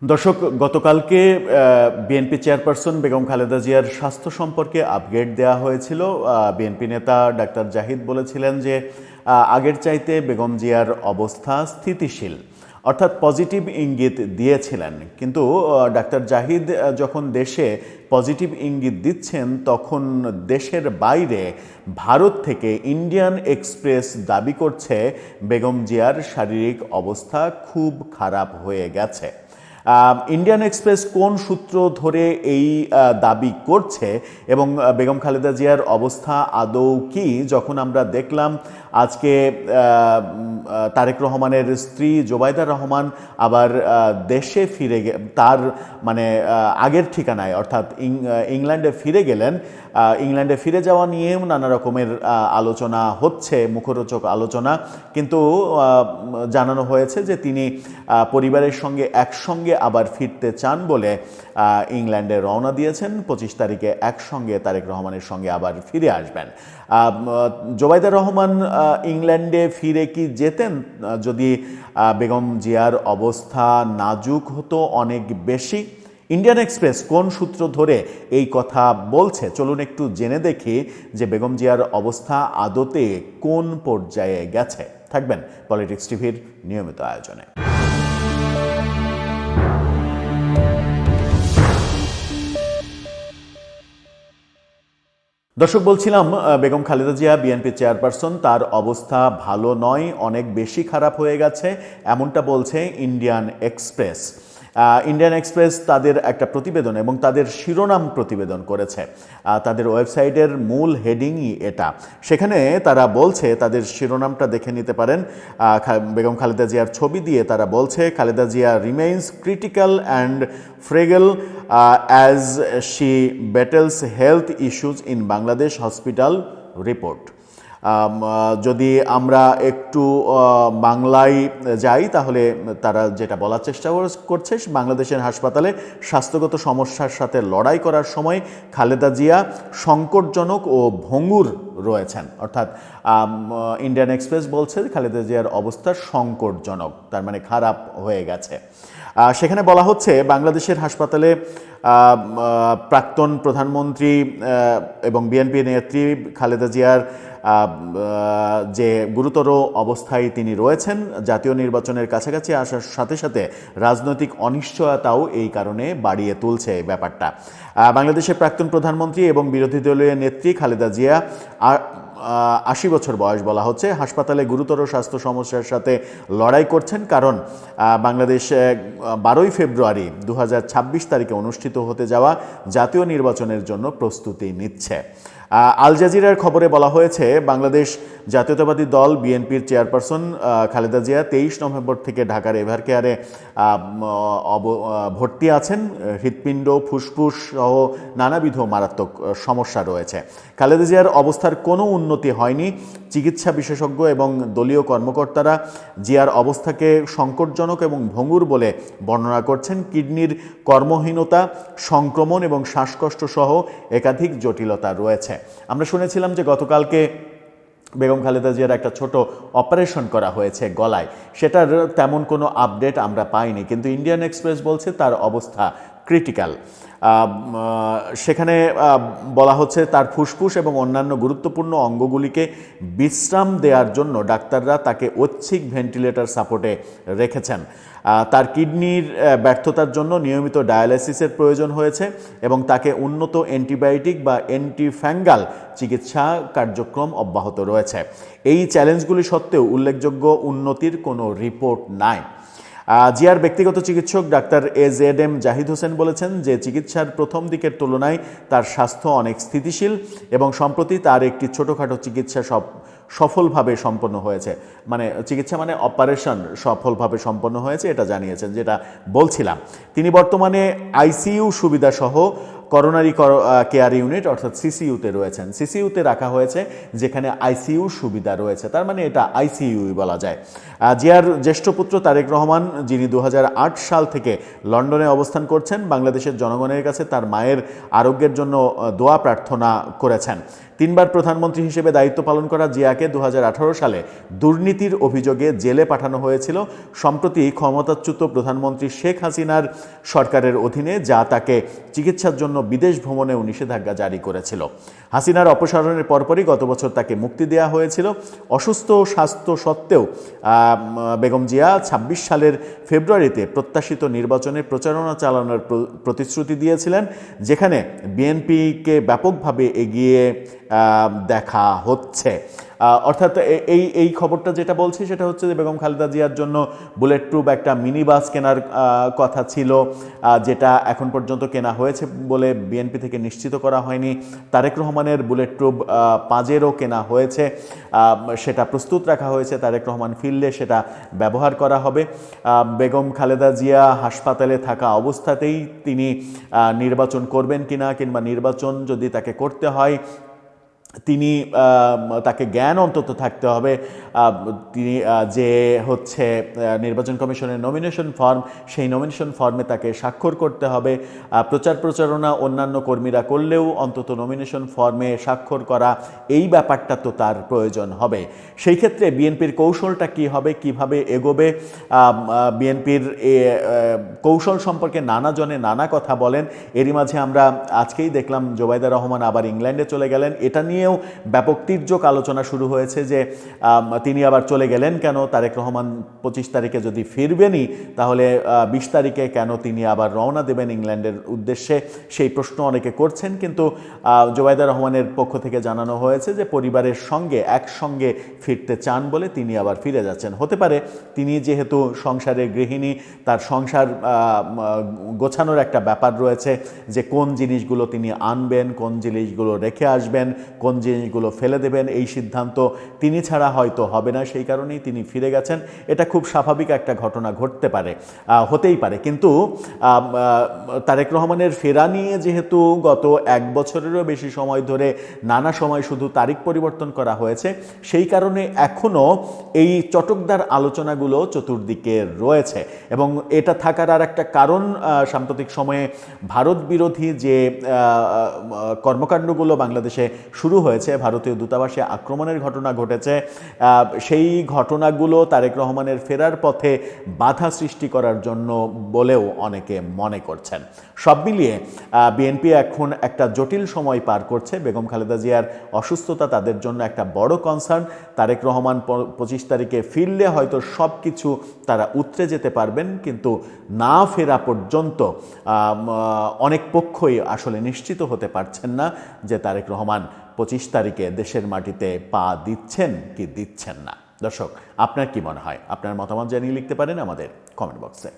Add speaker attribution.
Speaker 1: দর্শক, গতকালকে BNP chairperson Begum Khaleda জিয়ার স্বাস্থ্য সম্পর্কে আপডেট দেওয়া হয়েছিল। বিএনপি নেতা ডাক্তার জাহিদ বলেছিলেন যে আগের চাইতে বেগম জিয়ার অবস্থা স্থিতিশীল, অর্থাৎ পজিটিভ ইঙ্গিত দিয়েছিলেন। কিন্তু ডাক্তার জাহিদ যখন দেশে পজিটিভ ইঙ্গিত দিচ্ছেন, তখন দেশের বাইরে ভারত থেকে ইন্ডিয়ান এক্সপ্রেস দাবি করছে বেগম জিয়ার শারীরিক অবস্থা খুব খারাপ হয়ে গেছে। ইন্ডিয়ান এক্সপ্রেস কোন সূত্র ধরে এই দাবি করছে এবং বেগম খালেদা জিয়ার অবস্থা আদৌ কি, যখন আমরা দেখলাম আজকে তারেক রহমানের স্ত্রী জোবাইদা রহমান আবার দেশে ফিরে তার আগের ঠিকানায় অর্থাৎ ইংল্যান্ডে ফিরে গেলেন। ইংল্যান্ডে ফিরে যাওয়া নিয়েও নানা রকমের আলোচনা হচ্ছে, মুখরোচক আলোচনা, কিন্তু জানানো হয়েছে যে তিনি পরিবারের সঙ্গে একসঙ্গে আবার ফিরতে চান বলে ইংল্যান্ডে রওনা দিয়েছেন। 25 তারিখে একসঙ্গে তারেক রহমানের সঙ্গে আবার ফিরে আসবেন। জোবাইদা রহমান ইংল্যান্ডে ফিরে কি যেতেন যদি বেগম জিয়ার অবস্থা নাজুক হতো অনেক বেশি? ইন্ডিয়ান এক্সপ্রেস কোন সূত্র ধরে এই কথা বলছে, চলুন একটু জেনে দেখি যে বেগম জিয়ার অবস্থা আদতে কোন পর্যায়ে গেছে। থাকবেন পলিটিক্স টিভির নিয়মিত আয়োজনে। দর্শক, বলছিলাম বেগম খালেদা জিয়া বিএনপি চেয়ারপারসন, তার অবস্থা ভালো নয়, অনেক বেশি খারাপ হয়ে গেছে, এমনটা বলছে ইন্ডিয়ান এক্সপ্রেস। ইন্ডিয়ান এক্সপ্রেস তাদের একটা প্রতিবেদন এবং তাদের শিরোনাম প্রতিবেদন করেছে, তাদের ওয়েবসাইটের মূল হেডিংই এটা। সেখানে তারা বলছে, তাদের শিরোনামটা দেখে নিতে পারেন, বেগম খালেদা জিয়ার ছবি দিয়ে তারা বলছে, Khaleda Zia remains critical and fragile as she battles health issues in Bangladesh hospital report. যদি আমরা একটু বাংলায় যাই, তাহলে তারা যেটা বলার চেষ্টা করছে, বাংলাদেশের হাসপাতালে স্বাস্থ্যগত সমস্যার সাথে লড়াই করার সময় খালেদা জিয়া সংকটজনক ও ভঙ্গুর রয়েছেন। অর্থাৎ ইন্ডিয়ান এক্সপ্রেস বলছে খালেদা জিয়ার অবস্থা সংকটজনক, তার মানে খারাপ হয়ে গেছে। সেখানে বলা হচ্ছে বাংলাদেশের হাসপাতালে প্রাক্তন প্রধানমন্ত্রী এবং বিএনপি নেত্রী খালেদা জিয়ার যে গুরুতর অবস্থায় তিনি রয়েছেন, জাতীয় নির্বাচনের কাছাকাছি আসার সাথে সাথে রাজনৈতিক অনিশ্চয়তাও এই কারণে বাড়িয়ে তুলছে ব্যাপারটা। বাংলাদেশের প্রাক্তন প্রধানমন্ত্রী এবং বিরোধী দলীয় নেত্রী খালেদা জিয়া 80 বছর বয়স বলা হচ্ছে, হাসপাতালে গুরুতর স্বাস্থ্য সমস্যার সাথে লড়াই করছেন, কারণ বাংলাদেশ 12 ফেব্রুয়ারি 2026 তারিখে অনুষ্ঠিত হতে যাওয়া জাতীয় নির্বাচনের জন্য প্রস্তুতি নিচ্ছে। আল জাজিরার খবরে বলা হয়েছে বাংলাদেশ জাতীয়তাবাদী দল বিএনপির চেয়ারপারসন খালেদা জিয়া 23 নভেম্বর থেকে ঢাকার এভার কেয়ারে ভর্তি আছেন। হৃৎপিণ্ড, ফুসফুস সহ নানাবিধ মারাত্মক সমস্যা রয়েছে। খালেদা জিয়ার অবস্থার কোনো উন্নতি হয়নি। চিকিৎসা বিশেষজ্ঞ এবং দলীয় কর্মকর্তারা জিয়ার অবস্থাকে সংকটজনক এবং ভঙ্গুর বলে বর্ণনা করছেন। কিডনির কর্মহীনতা, সংক্রমণ এবং শ্বাসকষ্ট সহ একাধিক জটিলতা রয়েছে। আমরা শুনেছিলাম যে গতকালকে বেগম খালেদা জিয়ার একটা ছোট অপারেশন করা হয়েছে গলায়, সেটার তেমন কোনো আপডেট আমরা পাইনি, কিন্তু ইন্ডিয়ান এক্সপ্রেস বলছে তার অবস্থা ক্রিটিক্যাল। সেখানে বলা হচ্ছে তার ফুসফুস এবং অন্যান্য গুরুত্বপূর্ণ অঙ্গগুলিকে বিশ্রাম দেওয়ার জন্য ডাক্তাররা তাকে ঐচ্ছিক ভেন্টিলেটর সাপোর্টে রেখেছেন। তার কিডনির ব্যর্থতার জন্য নিয়মিত ডায়ালাইসিসের প্রয়োজন হয়েছে এবং তাকে উন্নত অ্যান্টিবায়োটিক বা অ্যান্টিফ্যাঙ্গাল চিকিৎসা কার্যক্রম অব্যাহত রয়েছে। এই চ্যালেঞ্জগুলি সত্ত্বেও উল্লেখযোগ্য উন্নতির কোনো রিপোর্ট নাই। জিয়ার ব্যক্তিগত চিকিৎসক ডাক্তার AZM জাহিদ হোসেন বলেছেন যে চিকিৎসার প্রথম দিকের তুলনায় তার স্বাস্থ্য অনেক স্থিতিশীল এবং সম্প্রতি তার একটি ছোটোখাটো চিকিৎসা সফলভাবে সম্পন্ন হয়েছে। চিকিৎসা অপারেশন সফলভাবে সম্পন্ন হয়েছে, এটা জানিয়েছেন, যেটা বলছিলাম। তিনি বর্তমানে ICU সুবিধাসহ করোনারি কেয়ার ইউনিট অর্থাৎ সিসিইউতে রয়েছেন। সিসিইউতে রাখা হয়েছে যেখানে আইসিইউ সুবিধা রয়েছে, তার মানে এটা আইসিইউই বলা যায়। জিয়ার জ্যেষ্ঠ পুত্র তারেক রহমান, যিনি 2008 সাল থেকে লন্ডনে অবস্থান করছেন, বাংলাদেশের জনগণের কাছে তার মায়ের আরোগ্যের জন্য দোয়া প্রার্থনা করেছেন। 3 বার প্রধানমন্ত্রী হিসেবে দায়িত্ব পালন করা জিয়াকে 2018 সালে দুর্নীতির অভিযোগে জেলে পাঠানো হয়েছিল। সম্প্রতি ক্ষমতাচ্যুত প্রধানমন্ত্রী শেখ হাসিনার সরকারের অধীনে যা তাকে চিকিৎসার জন্য বিদেশ ভ্রমণেও নিষেধাজ্ঞা জারি করেছিল। হাসিনার অপসারণের পরপরই গত বছর তাকে মুক্তি দেওয়া হয়েছিল। অসুস্থ স্বাস্থ্য সত্ত্বেও বেগম জিয়া 26 সালের ফেব্রুয়ারিতে প্রত্যাশিত নির্বাচনে প্রচারণা চালানোর প্রতিশ্রুতি দিয়েছিলেন, যেখানে বিএনপিকে ব্যাপকভাবে এগিয়ে দেখা হচ্ছে। অর্থাৎ এই খবরটা যেটা বলছি সেটা হচ্ছে যে বেগম খালেদা জিয়ার জন্য বুলেট প্রুফ একটা মিনি বাস কেনার কথা ছিল, যেটা এখন পর্যন্ত কেনা হয়েছে বলে বিএনপি থেকে নিশ্চিত করা হয়নি। তারেক রহমানের বুলেট প্রুফ পাজেরও কেনা হয়েছে, সেটা প্রস্তুত রাখা হয়েছে। তারেক রহমান ফিরলে সেটা ব্যবহার করা হবে। বেগম খালেদা জিয়া হাসপাতালে থাকা অবস্থাতেই তিনি নির্বাচন করবেন কিনা, কিংবা নির্বাচন যদি তাকে করতে হয় তিনি তাকে জ্ঞান অন্তত থাকতে হবে তিনি যে হচ্ছে নির্বাচন কমিশনের নমিনেশন ফর্ম, সেই নমিনেশন ফর্মে তাকে স্বাক্ষর করতে হবে। প্রচার প্রচারণা অন্যান্য কর্মীরা করলেও অন্তত নমিনেশন ফর্মে স্বাক্ষর করা, এই ব্যাপারটা তো তার প্রয়োজন হবে। সেই ক্ষেত্রে বিএনপির কৌশলটা কী হবে, কিভাবে এগোবে? বিএনপির কৌশল সম্পর্কে নানাজনে নানা কথা বলেন। এরই মাঝে আমরা আজকেই দেখলাম জোবাইদা রহমান আবার ইংল্যান্ডে চলে গেলেন। এটা নিয়েও ব্যাপক তির্যক আলোচনা শুরু হয়েছে যে তিনি আবার চলে গেলেন কেন, তারেক রহমান 25 তারিখে যদি ফিরবেনই তাহলে 20 তারিখে কেন তিনি আবার রওনা দেবেন ইংল্যান্ডের উদ্দেশ্যে, সেই প্রশ্ন অনেকে করছেন। কিন্তু জোবাইদা রহমানের পক্ষ থেকে জানানো হয়েছে যে পরিবারের সঙ্গে একসঙ্গে ফিরতে চান বলে তিনি আবার ফিরে যাচ্ছেন। হতে পারে তিনি যেহেতু সংসারের গৃহিণী, তার সংসার গোছানোর একটা ব্যাপার রয়েছে যে কোন জিনিসগুলো তিনি আনবেন, কোন জিনিসগুলো রেখে আসবেন, কোন জিনিসগুলো ফেলে দেবেন, এই সিদ্ধান্ত তিনি ছাড়া হয়তো হবে না। সেই কারণেই তিনি ফিরে গেছেন। এটা খুব স্বাভাবিক একটা ঘটনা, ঘটতে পারে, হতেই পারে। কিন্তু তারেক রহমানের ফেরা নিয়ে যেহেতু গত 1 বছরেরও বেশি সময় ধরে নানা সময় শুধু তারিখ পরিবর্তন করা হয়েছে, সেই কারণে এখনও এই চটকদার আলোচনাগুলো চতুর্দিকে রয়েছে। এবং এটা থাকার আর একটা কারণ, সাম্প্রতিক সময়ে ভারত বিরোধী যে কর্মকাণ্ডগুলো বাংলাদেশে শুরু হয়েছে, ভারতীয় দূতাবাসে আক্রমণের ঘটনা ঘটেছে, সেই ঘটনাগুলো তারেক রহমানের ফেরার পথে বাধা সৃষ্টি করার জন্য বলেও অনেকে মনে করছেন। সব মিলিয়ে বিএনপি এখন একটা জটিল সময় পার করছে। বেগম খালেদা জিয়ার অসুস্থতা তাদের জন্য একটা বড় কনসার্ন। তারেক রহমান 25 তারিখে ফিরলে হয়তো সব কিছু তারা উতরে যেতে পারবেন, কিন্তু না ফেরা পর্যন্ত অনেক পক্ষই আসলে নিশ্চিত হতে পারছেন না যে তারেক রহমান 25 তারিখে দেশের মাটিতে পা দিচ্ছেন কি দিচ্ছেন না। দর্শক, আপনার কি মনে হয়? আপনার মতামত জানিয়ে লিখতে পারেন আমাদের কমেন্ট বক্সে।